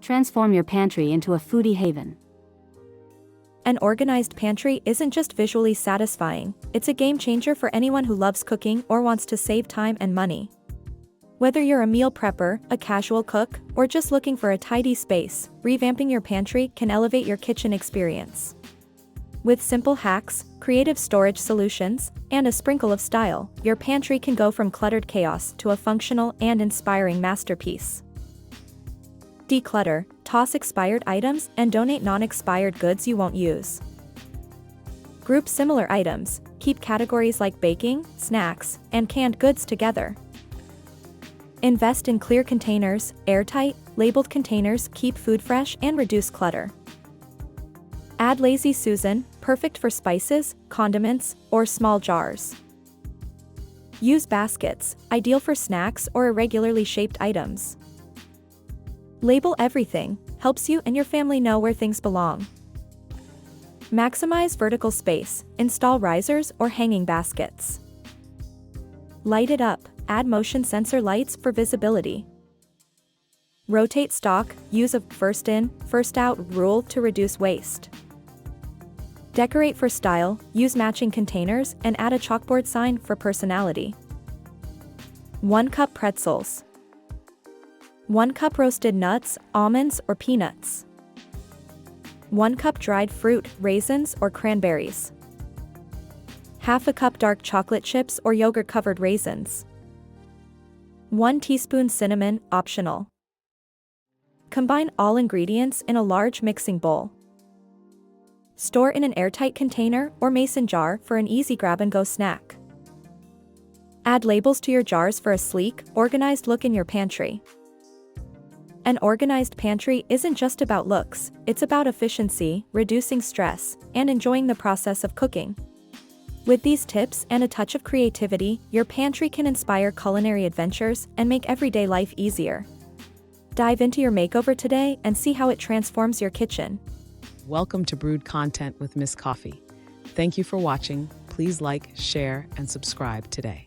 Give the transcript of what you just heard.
Transform your pantry into a foodie haven. An organized pantry isn't just visually satisfying, it's a game changer for anyone who loves cooking or wants to save time and money. Whether you're a meal prepper, a casual cook, or just looking for a tidy space, revamping your pantry can elevate your kitchen experience. With simple hacks, creative storage solutions, and a sprinkle of style, your pantry can go from cluttered chaos to a functional and inspiring masterpiece. Declutter, toss expired items and donate non-expired goods you won't use. Group similar items, keep categories like baking, snacks, and canned goods together. Invest in clear containers, airtight, labeled containers keep food fresh and reduce clutter. Add Lazy Susan, perfect for spices, condiments, or small jars. Use baskets, ideal for snacks or irregularly shaped items. Label everything, helps you and your family know where things belong. Maximize vertical space, install risers or hanging baskets. Light it up, add motion sensor lights for visibility. Rotate stock, use a first in, first out rule to reduce waste. Decorate for style, use matching containers and add a chalkboard sign for personality. 1 cup pretzels. 1 cup roasted nuts, almonds, or peanuts. 1 cup dried fruit, raisins, or cranberries. Half a cup dark chocolate chips or yogurt-covered raisins. 1 teaspoon cinnamon, optional. Combine all ingredients in a large mixing bowl. Store in an airtight container or mason jar for an easy grab-and-go snack. Add labels to your jars for a sleek, organized look in your pantry. An organized pantry isn't just about looks, it's about efficiency, reducing stress, and enjoying the process of cooking. With these tips and a touch of creativity, your pantry can inspire culinary adventures and make everyday life easier. Dive into your makeover today and see how it transforms your kitchen. Welcome to Brewed Content with Ms.Coffee. Thank you for watching. Please like, share, and subscribe today.